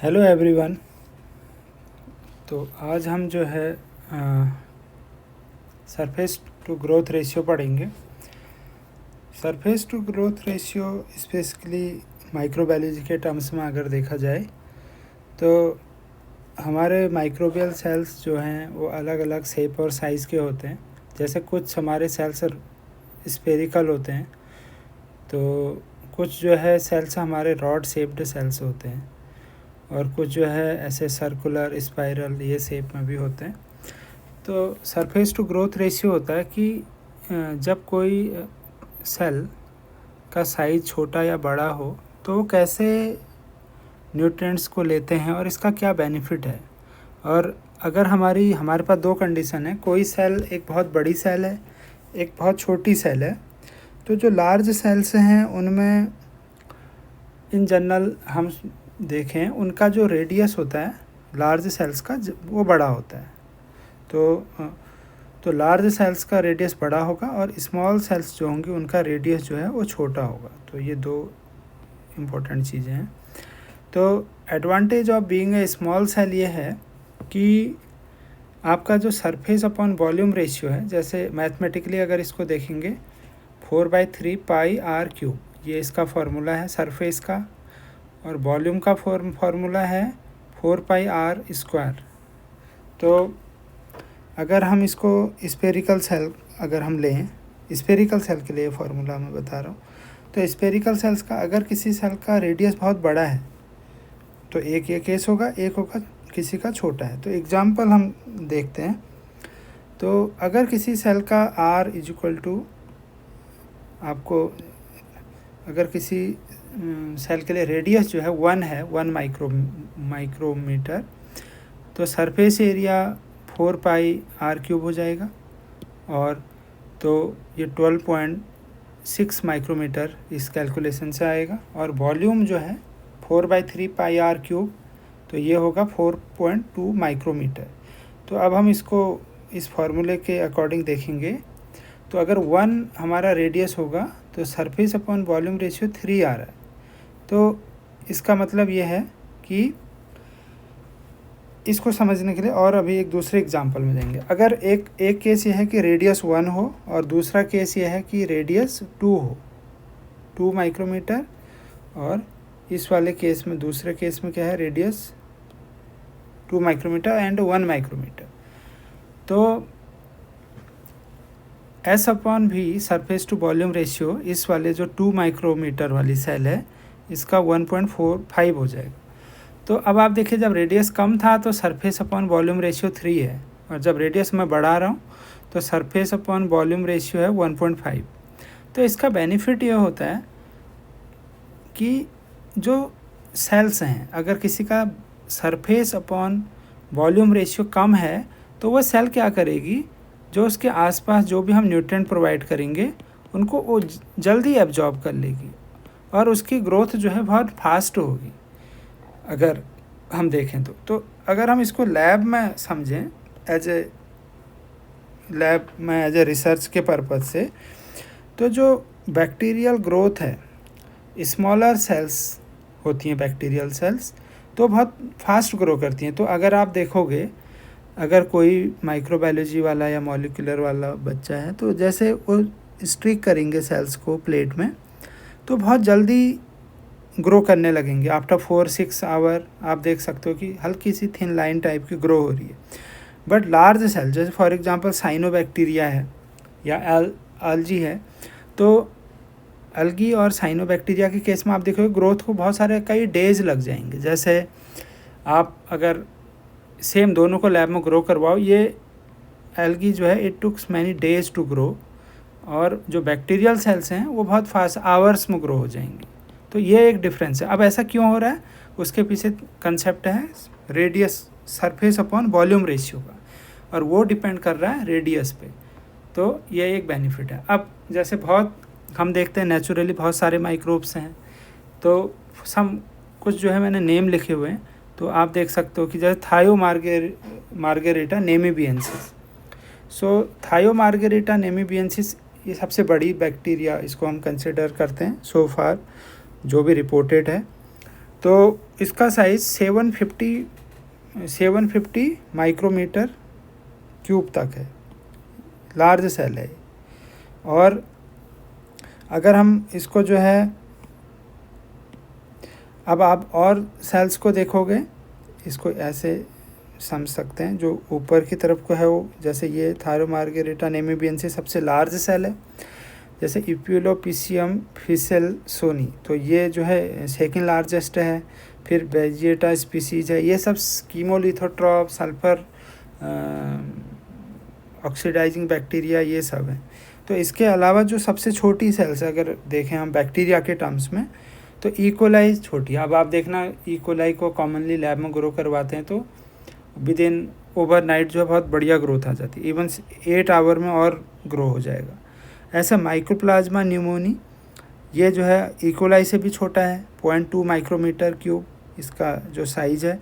Hello everyone. तो आज हम जो है सरफेस टू ग्रोथ रेशियो पढ़ेंगे। Surface to growth ratio specifically microbiology के टर्म्स में अगर देखा जाए तो हमारे माइक्रोबियल सेल्स जो हैं वो अलग अलग शेप और साइज़ के होते हैं। जैसे कुछ हमारे सेल्स स्फेरिकल होते हैं, तो कुछ जो है सेल्स हमारे रॉड शेप्ड सेल्स होते हैं, और कुछ जो है ऐसे सर्कुलर स्पाइरल ये शेप में भी होते हैं। तो सरफेस टू ग्रोथ रेशियो होता है कि जब कोई सेल का साइज़ छोटा या बड़ा हो तो वो कैसे न्यूट्रिएंट्स को लेते हैं और इसका क्या बेनिफिट है। और अगर हमारे पास दो कंडीशन है, कोई सेल एक बहुत बड़ी सेल है, एक बहुत छोटी सेल है, तो जो लार्ज सेल्स हैं उनमें इन जनरल हम देखें उनका जो रेडियस होता है लार्ज सेल्स का वो बड़ा होता है। तो लार्ज सेल्स का रेडियस बड़ा होगा और स्मॉल सेल्स जो होंगे उनका रेडियस जो है वो छोटा होगा। तो ये दो इम्पोर्टेंट चीज़ें हैं। तो advantage of being a small cell ये है कि आपका जो सरफेस अपॉन वॉल्यूम रेशियो है, जैसे मैथमेटिकली अगर इसको देखेंगे 4/3 पाई आर क्यूब, ये इसका फार्मूला है सरफेस का, और वॉल्यूम का फार्मूला है 4 पाई आर स्क्वायर। तो अगर हम इसको स्फेरिकल सेल अगर हम लें, स्फेरिकल सेल के लिए फार्मूला मैं बता रहा हूँ, तो स्फेरिकल सेल्स का अगर किसी सेल का रेडियस बहुत बड़ा है तो एक ये केस होगा, एक होगा किसी का छोटा है। तो एग्जांपल हम देखते हैं। तो अगर किसी सेल का आर इक्वल टू, आपको अगर किसी सेल के लिए रेडियस जो है 1 है, 1 माइक्रोमीटर, तो surface area 4 pi r cube हो जाएगा, और तो ये 12.6 माइक्रोमीटर इस कैलकुलेशन से आएगा। और वॉल्यूम जो है 4/3 पाई आर क्यूब, तो ये होगा 4.2 माइक्रोमीटर। तो अब हम इसको इस फार्मूले के अकॉर्डिंग देखेंगे, तो अगर 1 हमारा रेडियस होगा तो सरफेस अपॉन वॉल्यूम रेशियो 3 आ रहा है। तो इसका मतलब ये है कि इसको समझने के लिए और अभी एक दूसरे एग्जांपल में देंगे। अगर एक केस ये है कि रेडियस 1 हो और दूसरा केस ये है कि रेडियस 2 हो, 2 माइक्रोमीटर, और इस वाले केस में दूसरे केस में क्या है, रेडियस 2 माइक्रोमीटर एंड 1 माइक्रोमीटर। तो एस अपॉन भी सरफेस टू वॉल्यूम रेशियो इस वाले जो 2 माइक्रोमीटर वाली सेल है इसका 1.45 हो जाएगा। तो अब आप देखिए, जब रेडियस कम था तो सरफेस अपॉन वॉल्यूम रेशियो 3 है, और जब रेडियस मैं बढ़ा रहा हूँ तो सरफेस अपॉन वॉल्यूम रेशियो है 1.5। तो इसका बेनिफिट ये होता है कि जो सेल्स हैं, अगर किसी का सरफेस अपॉन वॉल्यूम रेशियो कम है तो वह सेल क्या करेगी, जो उसके आसपास जो भी हम न्यूट्रिएंट प्रोवाइड करेंगे उनको वो जल्दी एब्जॉर्ब कर लेगी, और उसकी ग्रोथ जो है बहुत फास्ट होगी। अगर हम देखें तो अगर हम इसको लैब में समझें, एज ए रिसर्च के पर्पज़ से, तो जो बैक्टीरियल ग्रोथ है, स्मॉलर सेल्स होती हैं बैक्टीरियल सेल्स, तो बहुत फास्ट ग्रो करती हैं। तो अगर आप देखोगे, अगर कोई माइक्रोबायोलॉजी वाला या मॉलिक्यूलर वाला बच्चा है, तो जैसे वो स्ट्रिक करेंगे सेल्स को प्लेट में, तो बहुत जल्दी ग्रो करने लगेंगे। आफ्टर 4-6 आवर आप देख सकते हो कि हल्की सी थिन लाइन टाइप की ग्रो हो रही है। बट लार्ज सेल, जैसे फॉर एग्जांपल साइनोबैक्टीरिया है या एल्गी है, तो एल्गी और साइनोबैक्टीरिया के केस में आप देखोगे ग्रोथ को बहुत सारे कई डेज लग जाएंगे। जैसे आप अगर सेम दोनों को लैब में ग्रो करवाओ, ये एल्गी जो है it took many days to grow, और जो बैक्टीरियल सेल्स हैं वो बहुत फास्ट आवर्स में ग्रो हो जाएंगी। तो ये एक डिफरेंस है। अब ऐसा क्यों हो रहा है, उसके पीछे कंसेप्ट है radius, surface upon volume ratio का, और वो डिपेंड कर रहा है रेडियस पे। तो ये एक बेनिफिट है। अब जैसे बहुत हम देखते हैं नेचुरली बहुत सारे माइक्रोब्स हैं, तो कुछ जो है मैंने नेम लिखे हुए हैं, तो आप देख सकते हो कि जैसे थायोमार्गेरिटा नेमीबियंसिस। सो थायोमार्गेरिटा नेमीबियंसिस ये सबसे बड़ी बैक्टीरिया, इसको हम कंसिडर करते हैं सो फार जो भी रिपोर्टेड है। तो इसका साइज़ 750 माइक्रोमीटर क्यूब तक है, लार्ज सेल है। और अगर हम इसको जो है, अब आप और सेल्स को देखोगे, इसको ऐसे समझ सकते हैं, जो ऊपर की तरफ को है वो, जैसे ये थायरोमार्गेरिटा नेमीबियंसी सबसे लार्ज सेल है, जैसे इप्यूलोपिसियम फिसेलसोनी तो ये जो है सेकंड लार्जेस्ट है, फिर वेजिएटा स्पीसीज है, ये सब कीमोलिथोट्रॉप, सल्फर ऑक्सीडाइजिंग बैक्टीरिया, ये सब है। तो इसके अलावा जो सबसे छोटी सेल्स अगर देखें हम बैक्टीरिया के टर्म्स में, तो इकोलाई छोटी है। अब आप देखना इकोलाई को कॉमनली लैब में ग्रो करवाते हैं तो विद इन ओवरनाइट जो है बहुत बढ़िया ग्रोथ आ जाती है, इवन 8 आवर में और ग्रो हो जाएगा। ऐसा माइक्रोप्लाज्मा न्यूमोनी, ये जो है इकोलाई से भी छोटा है, 0.2 माइक्रोमीटर क्यूब इसका जो साइज़ है।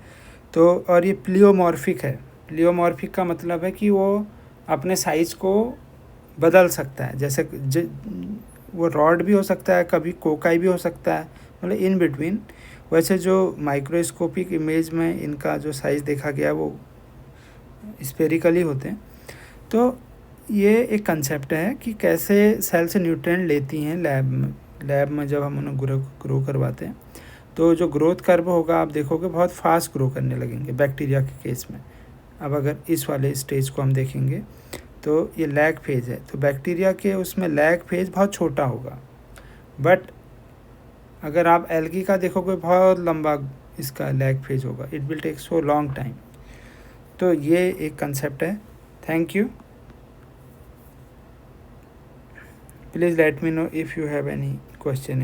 तो और ये प्लियोमॉर्फिक है। प्लियोमॉर्फिक का मतलब है कि वो अपने साइज़ को बदल सकता है, जैसे वो रॉड भी हो सकता है, कभी कोकाई भी हो सकता है, मतलब इन बिटवीन। वैसे जो माइक्रोस्कोपिक इमेज में इनका जो साइज़ देखा गया वो स्फेरिकली होते हैं। तो ये एक कंसेप्ट है कि कैसे सेल से न्यूट्रिएंट लेती हैं लैब में जब हम उन्हें ग्रो करवाते हैं। तो जो ग्रोथ कर्व होगा आप देखोगे बहुत फास्ट ग्रो करने लगेंगे बैक्टीरिया के केस में। अब अगर इस वाले स्टेज को हम देखेंगे तो ये लैग फेज है, तो बैक्टीरिया के उसमें लैग फेज बहुत छोटा होगा। बट अगर आप एल्गी का देखोगे बहुत लंबा इसका लैग फेज होगा, it will take so long time. तो ये एक कंसेप्ट है। Thank you. Please let me know if you have any question in